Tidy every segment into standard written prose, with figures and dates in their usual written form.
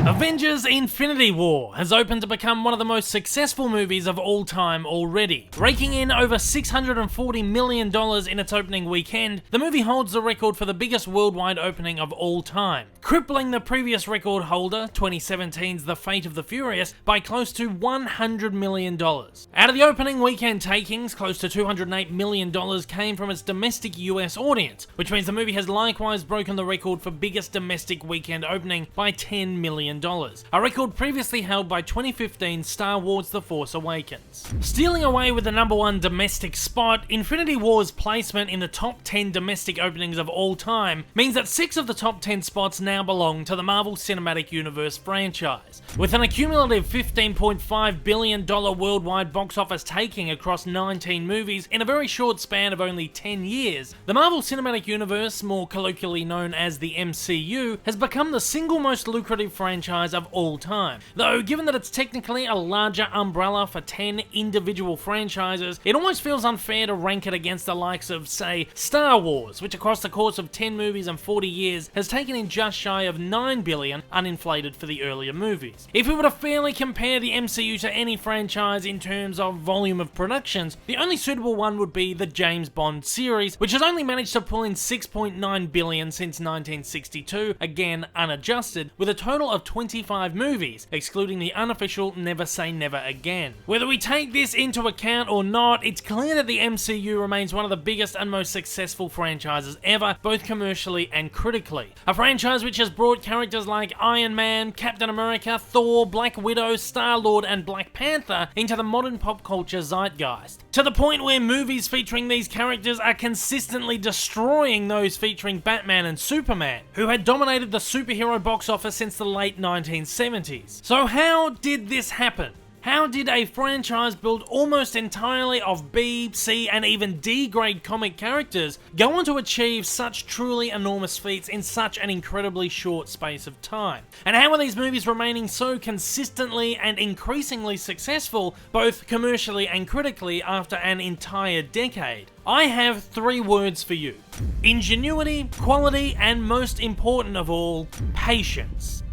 Avengers Infinity War has opened to become one of the most successful movies of all time already. Raking in over $640 million in its opening weekend, the movie holds the record for the biggest worldwide opening of all time, crippling the previous record holder, 2017's The Fate of the Furious, by close to $100 million. Out of the opening weekend takings, close to $208 million came from its domestic US audience, which means the movie has likewise broken the record for biggest domestic weekend opening by $10 million. A record previously held by 2015 Star Wars The Force Awakens. Stealing away with the #1 domestic spot, Infinity War's placement in the top 10 domestic openings of all time means that 6 of the top 10 spots now belong to the Marvel Cinematic Universe franchise. With an accumulative $15.5 billion worldwide box office taking across 19 movies in a very short span of only 10 years, the Marvel Cinematic Universe, more colloquially known as the MCU, has become the single most lucrative franchise of all time. Though, given that it's technically a larger umbrella for 10 individual franchises, it almost feels unfair to rank it against the likes of, say, Star Wars, which across the course of 10 movies and 40 years has taken in just shy of $9 billion uninflated for the earlier movies. If we were to fairly compare the MCU to any franchise in terms of volume of productions, the only suitable one would be the James Bond series, which has only managed to pull in $6.9 billion since 1962, again unadjusted, with a total of 25 movies, excluding the unofficial Never Say Never Again. Whether we take this into account or not, it's clear that the MCU remains one of the biggest and most successful franchises ever, both commercially and critically. A franchise which has brought characters like Iron Man, Captain America, Thor, Black Widow, Star-Lord, and Black Panther into the modern pop culture zeitgeist, to the point where movies featuring these characters are consistently destroying those featuring Batman and Superman, who had dominated the superhero box office since the late 1970s. So how did this happen? How did a franchise built almost entirely of B, C, and even D grade comic characters go on to achieve such truly enormous feats in such an incredibly short space of time? And how are these movies remaining so consistently and increasingly successful, both commercially and critically, after an entire decade? I have 3 words for you: ingenuity, quality, and most important of all, patience.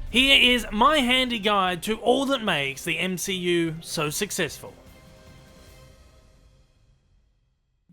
Here is my handy guide to all that makes the MCU so successful.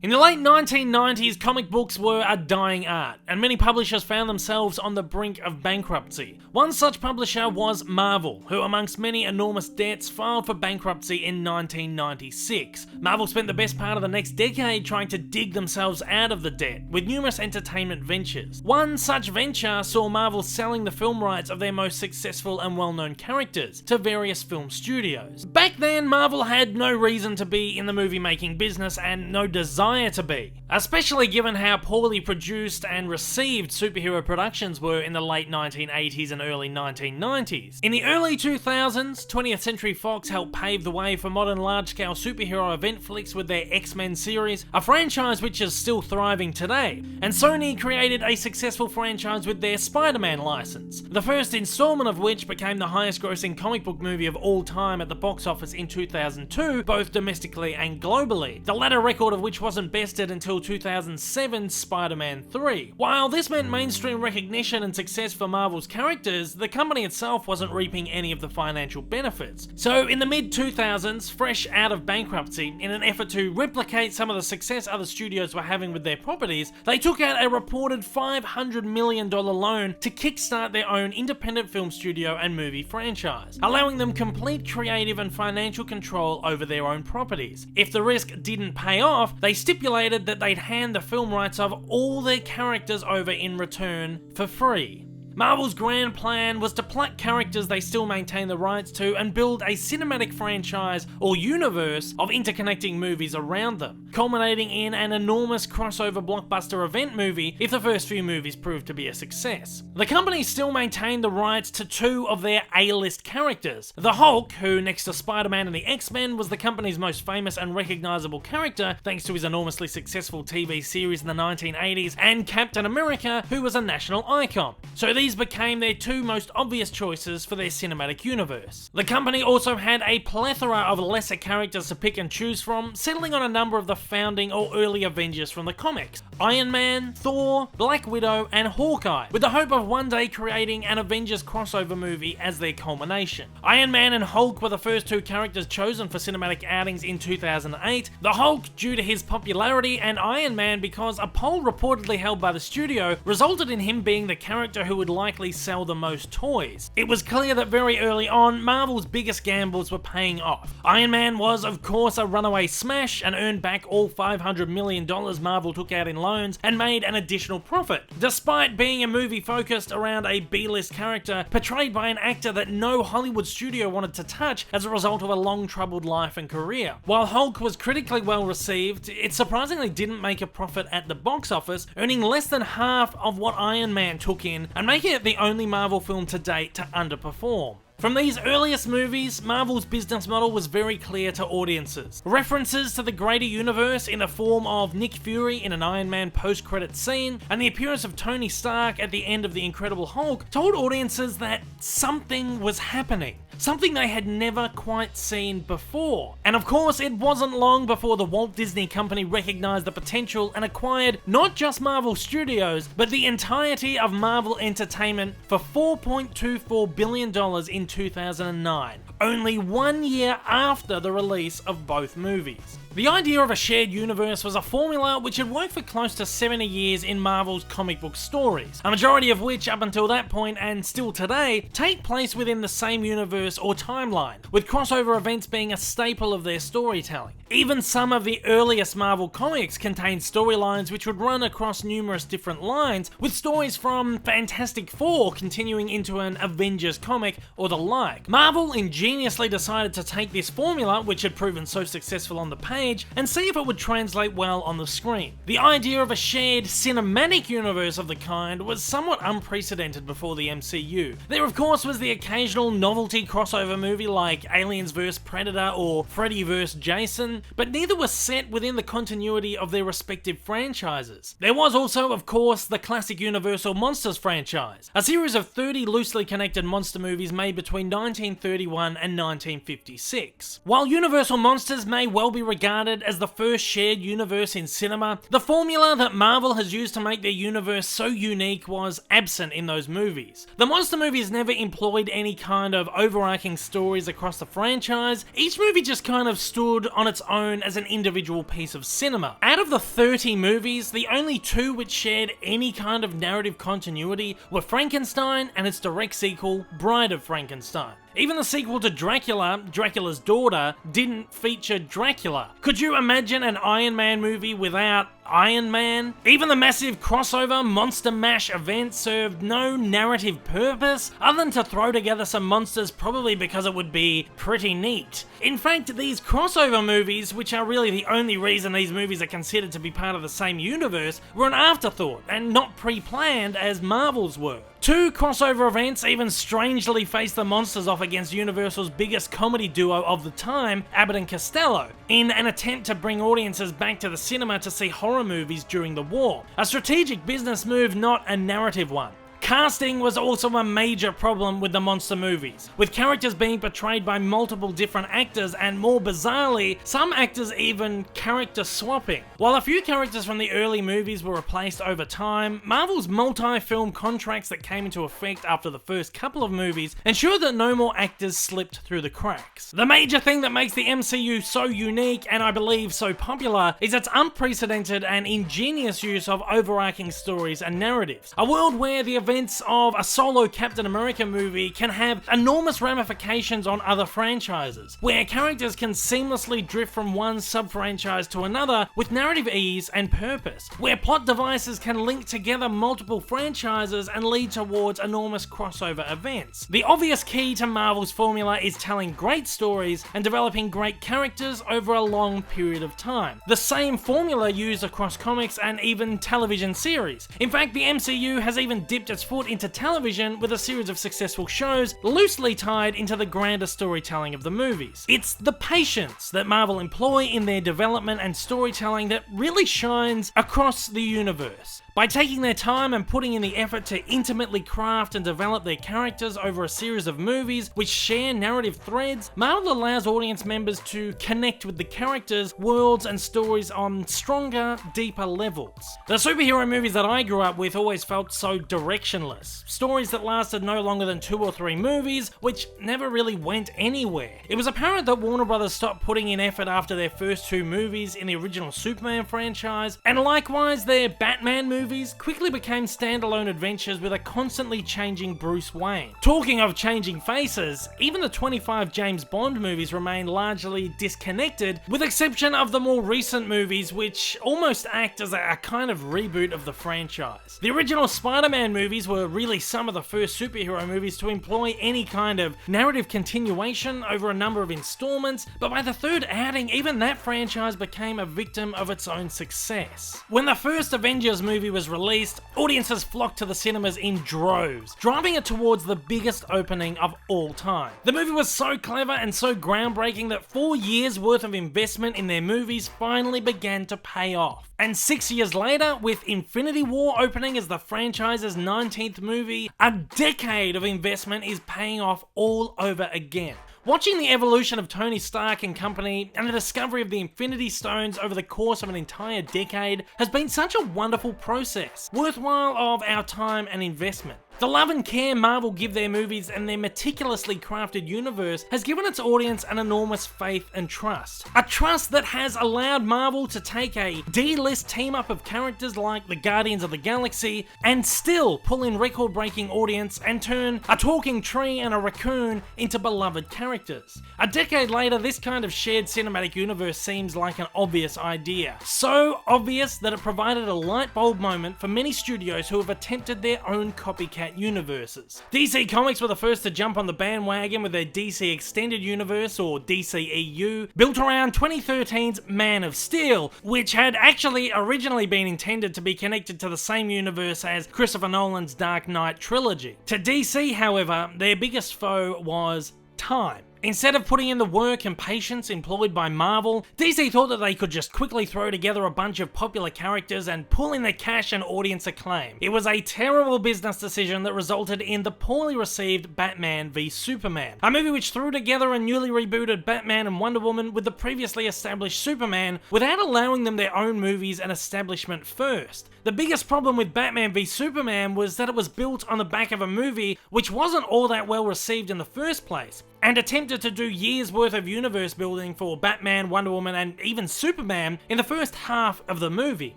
In the late 1990s, comic books were a dying art, and many publishers found themselves on the brink of bankruptcy. One such publisher was Marvel, who amongst many enormous debts filed for bankruptcy in 1996. Marvel spent the best part of the next decade trying to dig themselves out of the debt, with numerous entertainment ventures. One such venture saw Marvel selling the film rights of their most successful and well-known characters to various film studios. Back then, Marvel had no reason to be in the movie-making business and no desire to be, especially given how poorly produced and received superhero productions were in the late 1980s and early 1990s. In the early 2000s, 20th Century Fox helped pave the way for modern large-scale superhero event flicks with their X-Men series, a franchise which is still thriving today, and Sony created a successful franchise with their Spider-Man license, the first installment of which became the highest-grossing comic book movie of all time at the box office in 2002, both domestically and globally, the latter record of which wasn't bested until 2007's Spider-Man 3. While this meant mainstream recognition and success for Marvel's characters, the company itself wasn't reaping any of the financial benefits. So in the mid-2000s, fresh out of bankruptcy, in an effort to replicate some of the success other studios were having with their properties, they took out a reported $500 million loan to kickstart their own independent film studio and movie franchise, allowing them complete creative and financial control over their own properties. If the risk didn't pay off, they stipulated that they'd hand the film rights of all their characters over in return for free. Marvel's grand plan was to pluck characters they still maintain the rights to and build a cinematic franchise or universe of interconnecting movies around them, culminating in an enormous crossover blockbuster event movie if the first few movies proved to be a success. The company still maintained the rights to 2 of their A-list characters: the Hulk, who next to Spider-Man and the X-Men was the company's most famous and recognizable character thanks to his enormously successful TV series in the 1980s, and Captain America, who was a national icon. So these became their 2 most obvious choices for their cinematic universe. The company also had a plethora of lesser characters to pick and choose from, settling on a number of the founding or early Avengers from the comics. Iron Man, Thor, Black Widow, and Hawkeye, with the hope of one day creating an Avengers crossover movie as their culmination. Iron Man and Hulk were the first two characters chosen for cinematic outings in 2008, the Hulk due to his popularity, and Iron Man because a poll reportedly held by the studio resulted in him being the character who would likely sell the most toys. It was clear that very early on, Marvel's biggest gambles were paying off. Iron Man was, of course, a runaway smash and earned back all $500 million Marvel took out in loans and made an additional profit, despite being a movie focused around a B-list character portrayed by an actor that no Hollywood studio wanted to touch as a result of a long troubled life and career. While Hulk was critically well received, it surprisingly didn't make a profit at the box office, earning less than half of what Iron Man took in and making it the only Marvel film to date to underperform. From these earliest movies, Marvel's business model was very clear to audiences. References to the greater universe in the form of Nick Fury in an Iron Man post-credit scene, and the appearance of Tony Stark at the end of The Incredible Hulk told audiences that something was happening. Something they had never quite seen before. And of course, it wasn't long before the Walt Disney Company recognized the potential and acquired not just Marvel Studios, but the entirety of Marvel Entertainment for $4.24 billion in 2009, only 1 year after the release of both movies. The idea of a shared universe was a formula which had worked for close to 70 years in Marvel's comic book stories, a majority of which up until that point and still today take place within the same universe or timeline, with crossover events being a staple of their storytelling. Even some of the earliest Marvel comics contained storylines which would run across numerous different lines, with stories from Fantastic Four continuing into an Avengers comic or the like. Marvel ingeniously decided to take this formula, which had proven so successful on the page, and see if it would translate well on the screen. The idea of a shared cinematic universe of the kind was somewhat unprecedented before the MCU. There of course was the occasional novelty crossover movie like Aliens vs Predator or Freddy vs Jason, but neither were set within the continuity of their respective franchises. There was also, of course, the classic Universal Monsters franchise, a series of 30 loosely connected monster movies made between 1931 and 1956. While Universal Monsters may well be regarded as the first shared universe in cinema, the formula that Marvel has used to make their universe so unique was absent in those movies. The monster movies never employed any kind of overarching stories across the franchise. Each movie just kind of stood on its own as an individual piece of cinema. Out of the 30 movies, the only two which shared any kind of narrative continuity were Frankenstein and its direct sequel, Bride of Frankenstein. Even the sequel to Dracula, Dracula's Daughter, didn't feature Dracula. Could you imagine an Iron Man movie without Iron Man? Even the massive crossover Monster Mash event served no narrative purpose other than to throw together some monsters, probably because it would be pretty neat. In fact, these crossover movies, which are really the only reason these movies are considered to be part of the same universe, were an afterthought and not pre-planned as Marvel's were. Two crossover events even strangely faced the monsters off against Universal's biggest comedy duo of the time, Abbott and Costello, in an attempt to bring audiences back to the cinema to see horror movies during the war. A strategic business move, not a narrative one. Casting was also a major problem with the monster movies, with characters being portrayed by multiple different actors and, more bizarrely, some actors even character swapping. While a few characters from the early movies were replaced over time, Marvel's multi-film contracts that came into effect after the first couple of movies ensured that no more actors slipped through the cracks. The major thing that makes the MCU so unique, and I believe so popular, is its unprecedented and ingenious use of overarching stories and narratives. A world where the events of a solo Captain America movie can have enormous ramifications on other franchises, where characters can seamlessly drift from one sub-franchise to another with narrative ease and purpose, where plot devices can link together multiple franchises and lead towards enormous crossover events. The obvious key to Marvel's formula is telling great stories and developing great characters over a long period of time. The same formula used across comics and even television series. In fact, the MCU has even dipped its foot into television with a series of successful shows loosely tied into the grander storytelling of the movies. It's the patience that Marvel employ in their development and storytelling that really shines across the universe. By taking their time and putting in the effort to intimately craft and develop their characters over a series of movies which share narrative threads, Marvel allows audience members to connect with the characters, worlds, and stories on stronger, deeper levels. The superhero movies that I grew up with always felt so directionless. Stories that lasted no longer than 2 or 3 movies, which never really went anywhere. It was apparent that Warner Brothers stopped putting in effort after their first 2 movies in the original Superman franchise, and likewise their Batman movies quickly became standalone adventures with a constantly changing Bruce Wayne. Talking of changing faces, even the 25 James Bond movies remain largely disconnected, with exception of the more recent movies which almost act as a kind of reboot of the franchise. The original Spider-Man movies were really some of the first superhero movies to employ any kind of narrative continuation over a number of installments, but by the 3rd outing, even that franchise became a victim of its own success. When the first Avengers movie was released, audiences flocked to the cinemas in droves, driving it towards the biggest opening of all time. The movie was so clever and so groundbreaking that 4 years worth of investment in their movies finally began to pay off. And 6 years later, with Infinity War opening as the franchise's 19th movie, a decade of investment is paying off all over again. Watching the evolution of Tony Stark and company and the discovery of the Infinity Stones over the course of an entire decade has been such a wonderful process, worthwhile of our time and investment. The love and care Marvel give their movies and their meticulously crafted universe has given its audience an enormous faith and trust. A trust that has allowed Marvel to take a D-list team-up of characters like the Guardians of the Galaxy and still pull in record-breaking audience and turn a talking tree and a raccoon into beloved characters. A decade later, this kind of shared cinematic universe seems like an obvious idea. So obvious that it provided a light bulb moment for many studios who have attempted their own copycat universes. DC Comics were the first to jump on the bandwagon with their DC Extended Universe, or DCEU, built around 2013's Man of Steel, which had actually originally been intended to be connected to the same universe as Christopher Nolan's Dark Knight trilogy. To DC, however, their biggest foe was time. Instead of putting in the work and patience employed by Marvel, DC thought that they could just quickly throw together a bunch of popular characters and pull in the cash and audience acclaim. It was a terrible business decision that resulted in the poorly received Batman v Superman, a movie which threw together a newly rebooted Batman and Wonder Woman with the previously established Superman without allowing them their own movies and establishment first. The biggest problem with Batman v Superman was that it was built on the back of a movie which wasn't all that well received in the first place, and attempted to do years worth of universe building for Batman, Wonder Woman, and even Superman in the first half of the movie.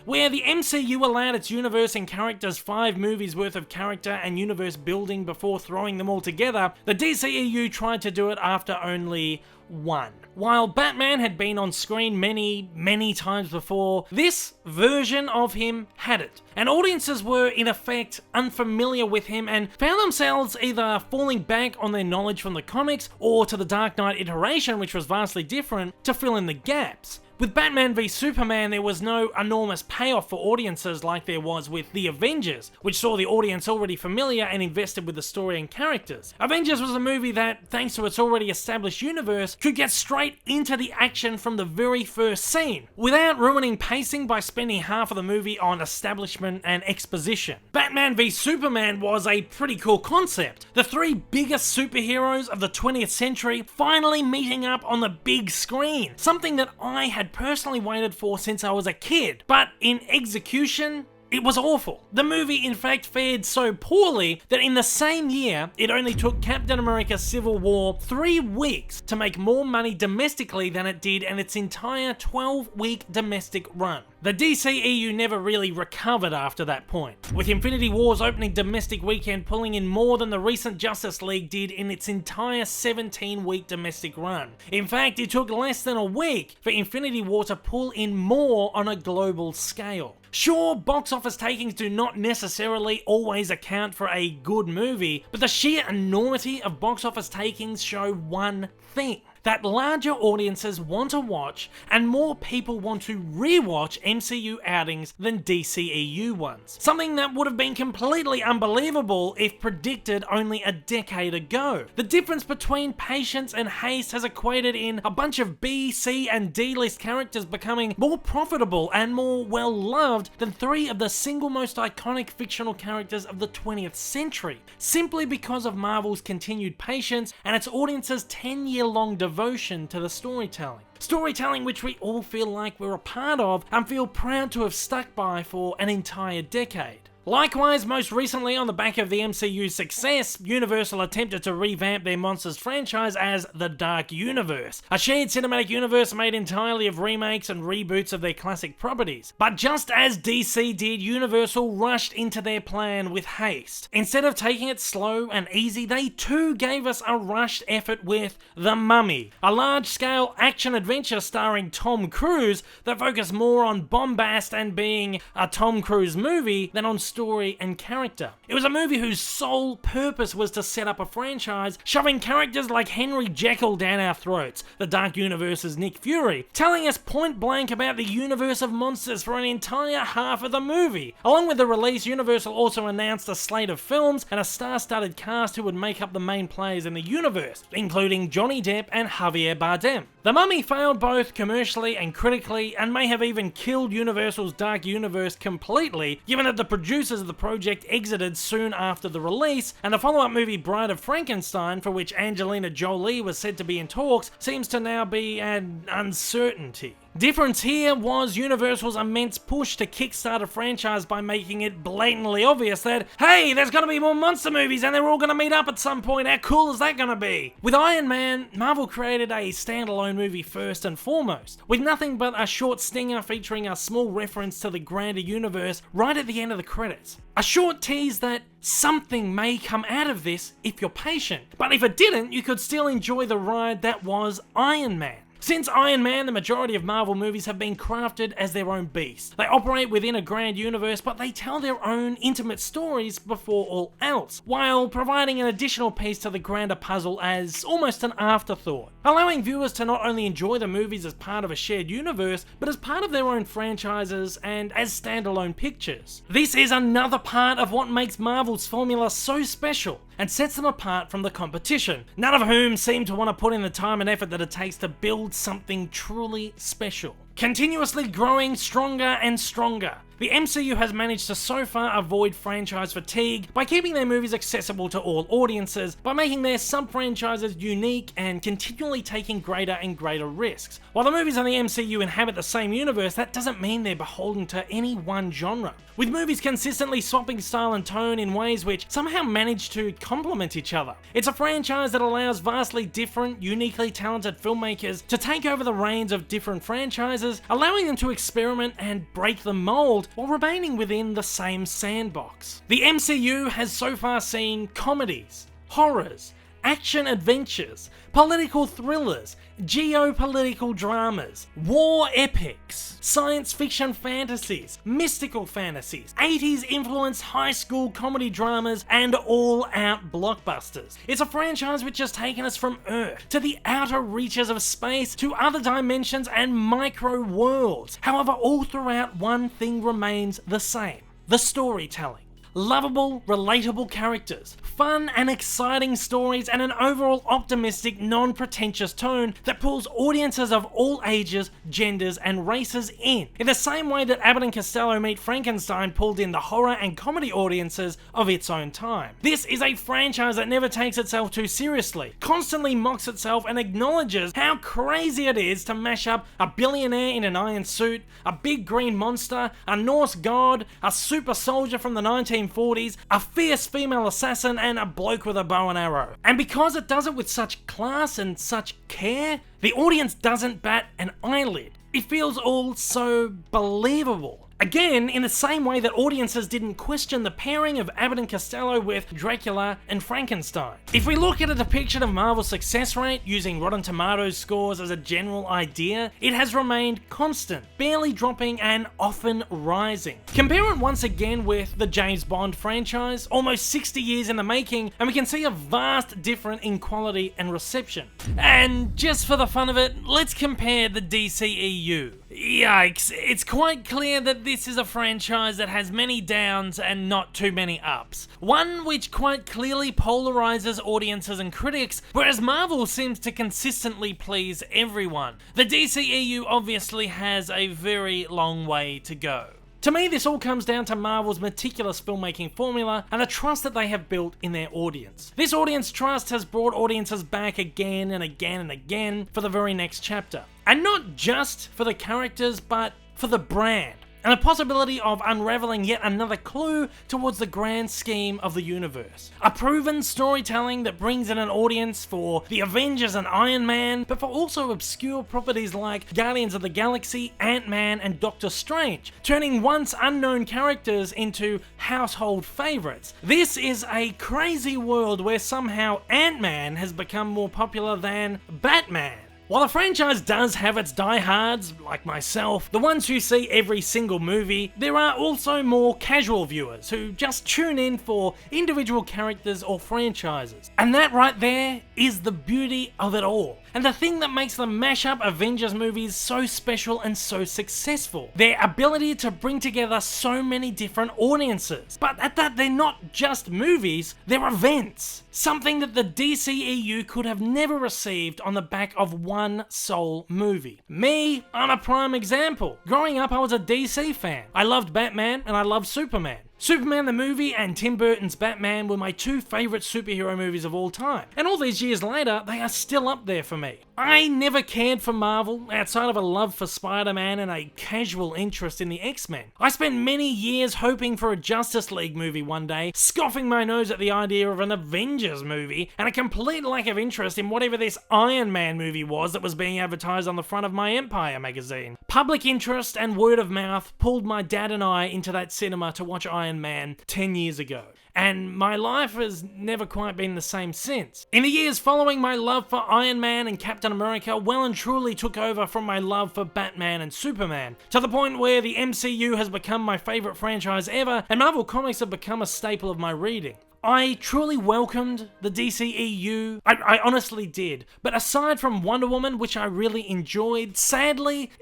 Where the MCU allowed its universe and characters 5 movies worth of character and universe building before throwing them all together, the DCEU tried to do it after only 1. While Batman had been on screen many times before, this version of him hadn't. And audiences were, in effect, unfamiliar with him and found themselves either falling back on their knowledge from the comics or to the Dark Knight iteration, which was vastly different, to fill in the gaps. With Batman v Superman, there was no enormous payoff for audiences like there was with The Avengers, which saw the audience already familiar and invested with the story and characters. Avengers was a movie that, thanks to its already established universe, could get straight into the action from the very first scene, without ruining pacing by spending half of the movie on establishment and exposition. Batman v Superman was a pretty cool concept. The 3 biggest superheroes of the 20th century finally meeting up on the big screen, something that I had personally waited for since I was a kid, but in execution, it was awful. The movie in fact fared so poorly that in the same year, it only took Captain America Civil War 3 weeks to make more money domestically than it did in its entire 12-week domestic run. The DCEU never really recovered after that point, with Infinity War's opening domestic weekend pulling in more than the recent Justice League did in its entire 17-week domestic run. In fact, it took less than a week for Infinity War to pull in more on a global scale. Sure, box office takings do not necessarily always account for a good movie, but the sheer enormity of box office takings show one thing: that larger audiences want to watch and more people want to rewatch MCU outings than DCEU ones. Something that would have been completely unbelievable if predicted only a decade ago. The difference between patience and haste has equated in a bunch of B, C, and D-list characters becoming more profitable and more well-loved than three of the single most iconic fictional characters of the 20th century, simply because of Marvel's continued patience and its audience's 10-year-long devotion to the storytelling. Storytelling which we all feel like we're a part of and feel proud to have stuck by for an entire decade. Likewise, most recently on the back of the MCU's success, Universal attempted to revamp their Monsters franchise as the Dark Universe, a shared cinematic universe made entirely of remakes and reboots of their classic properties. But just as DC did, Universal rushed into their plan with haste. Instead of taking it slow and easy, they too gave us a rushed effort with The Mummy, a large-scale action-adventure starring Tom Cruise that focused more on bombast and being a Tom Cruise movie than on story and character. It was a movie whose sole purpose was to set up a franchise, shoving characters like Henry Jekyll down our throats, the Dark Universe's Nick Fury, telling us point blank about the universe of monsters for an entire half of the movie. Along with the release, Universal also announced a slate of films and a star-studded cast who would make up the main players in the universe, including Johnny Depp and Javier Bardem. The Mummy failed both commercially and critically, and may have even killed Universal's Dark Universe completely, given that the producers of the project exited soon after the release, and the follow-up movie Bride of Frankenstein, for which Angelina Jolie was said to be in talks, seems to now be an uncertainty. Difference here was Universal's immense push to kickstart a franchise by making it blatantly obvious that, hey, there's gonna be more monster movies and they're all gonna meet up at some point. How cool is that gonna be? With Iron Man, Marvel created a standalone movie first and foremost, with nothing but a short stinger featuring a small reference to the grander universe right at the end of the credits. A short tease that something may come out of this if you're patient, but if it didn't, you could still enjoy the ride that was Iron Man. Since Iron Man, the majority of Marvel movies have been crafted as their own beast. They operate within a grand universe, but they tell their own intimate stories before all else, while providing an additional piece to the grander puzzle as almost an afterthought, allowing viewers to not only enjoy the movies as part of a shared universe, but as part of their own franchises and as standalone pictures. This is another part of what makes Marvel's formula so special and sets them apart from the competition, none of whom seem to want to put in the time and effort that it takes to build something truly special. Continuously growing stronger and stronger, the MCU has managed to so far avoid franchise fatigue by keeping their movies accessible to all audiences, by making their sub-franchises unique and continually taking greater and greater risks. While the movies on the MCU inhabit the same universe, that doesn't mean they're beholden to any one genre, with movies consistently swapping style and tone in ways which somehow manage to complement each other. It's a franchise that allows vastly different, uniquely talented filmmakers to take over the reins of different franchises, allowing them to experiment and break the mold while remaining within the same sandbox. The MCU has so far seen comedies, horrors, action adventures, political thrillers, geopolitical dramas, war epics, science fiction fantasies, mystical fantasies, 80s influenced high school comedy dramas, and all-out blockbusters. It's a franchise which has taken us from Earth to the outer reaches of space to other dimensions and micro worlds. However, all throughout, one thing remains the same: the storytelling. Lovable, relatable characters, fun and exciting stories, and an overall optimistic, non-pretentious tone that pulls audiences of all ages, genders, and races in the same way that Abbott and Costello Meet Frankenstein pulled in the horror and comedy audiences of its own time. This is a franchise that never takes itself too seriously, constantly mocks itself, and acknowledges how crazy it is to mash up a billionaire in an iron suit, a big green monster, a Norse god, a super soldier from the 1940s, a fierce female assassin, and a bloke with a bow and arrow. And because it does it with such class and such care, the audience doesn't bat an eyelid. It feels all so believable. Again, in the same way that audiences didn't question the pairing of Abbott and Costello with Dracula and Frankenstein. If we look at a depiction of Marvel's success rate using Rotten Tomatoes scores as a general idea, it has remained constant, barely dropping and often rising. Compare it once again with the James Bond franchise, almost 60 years in the making, and we can see a vast difference in quality and reception. And just for the fun of it, let's compare the DCEU. Yikes, it's quite clear that this is a franchise that has many downs and not too many ups. One which quite clearly polarizes audiences and critics, whereas Marvel seems to consistently please everyone. The DCEU obviously has a very long way to go. To me, this all comes down to Marvel's meticulous filmmaking formula and the trust that they have built in their audience. This audience trust has brought audiences back again and again and again for the very next chapter. And not just for the characters, but for the brand. And the possibility of unraveling yet another clue towards the grand scheme of the universe. A proven storytelling that brings in an audience for the Avengers and Iron Man, but for also obscure properties like Guardians of the Galaxy, Ant-Man, and Doctor Strange, turning once unknown characters into household favorites. This is a crazy world where somehow Ant-Man has become more popular than Batman. While the franchise does have its diehards, like myself, the ones who see every single movie, there are also more casual viewers who just tune in for individual characters or franchises. And that right there is the beauty of it all. And the thing that makes the mashup Avengers movies so special and so successful. Their ability to bring together so many different audiences. But at that, they're not just movies, they're events. Something that the DCEU could have never received on the back of one sole movie. Me, I'm a prime example. Growing up, I was a DC fan. I loved Batman and I loved Superman. Superman the movie and Tim Burton's Batman were my two favourite superhero movies of all time. And all these years later, they are still up there for me. I never cared for Marvel outside of a love for Spider-Man and a casual interest in the X-Men. I spent many years hoping for a Justice League movie one day, scoffing my nose at the idea of an Avengers movie, and a complete lack of interest in whatever this Iron Man movie was that was being advertised on the front of my Empire magazine. Public interest and word of mouth pulled my dad and I into that cinema to watch Iron Man 10 years ago. And my life has never quite been the same since. In the years following, my love for Iron Man and Captain America well and truly took over from my love for Batman and Superman, to the point where the MCU has become my favourite franchise ever, and Marvel Comics have become a staple of my reading. I truly welcomed the DCEU, I honestly did, but aside from Wonder Woman, which I really enjoyed, sadly,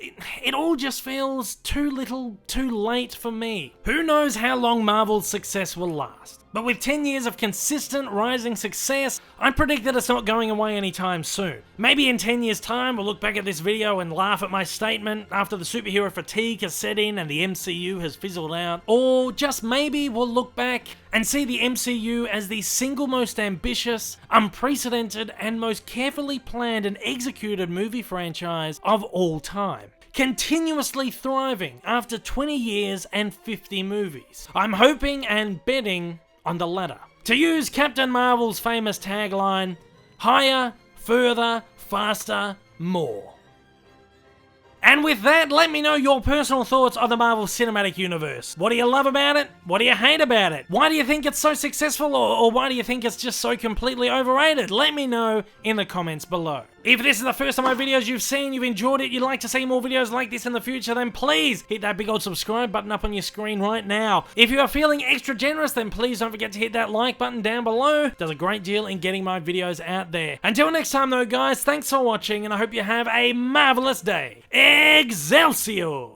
it all just feels too little, too late for me. Who knows how long Marvel's success will last? But with 10 years of consistent rising success, I predict that it's not going away anytime soon. Maybe in 10 years' time, we'll look back at this video and laugh at my statement after the superhero fatigue has set in and the MCU has fizzled out. Or just maybe we'll look back and see the MCU as the single most ambitious, unprecedented, and most carefully planned and executed movie franchise of all time. Continuously thriving after 20 years and 50 movies. I'm hoping and betting on the latter. To use Captain Marvel's famous tagline, higher, further, faster, more. And with that, let me know your personal thoughts on the Marvel Cinematic Universe. What do you love about it? What do you hate about it? Why do you think it's so successful, or why do you think it's just so completely overrated? Let me know in the comments below. If this is the first of my videos you've seen, you've enjoyed it, you'd like to see more videos like this in the future, then please hit that big old subscribe button up on your screen right now. If you are feeling extra generous, then please don't forget to hit that like button down below. It does a great deal in getting my videos out there. Until next time though guys, thanks for watching and I hope you have a marvelous day. Excelsior!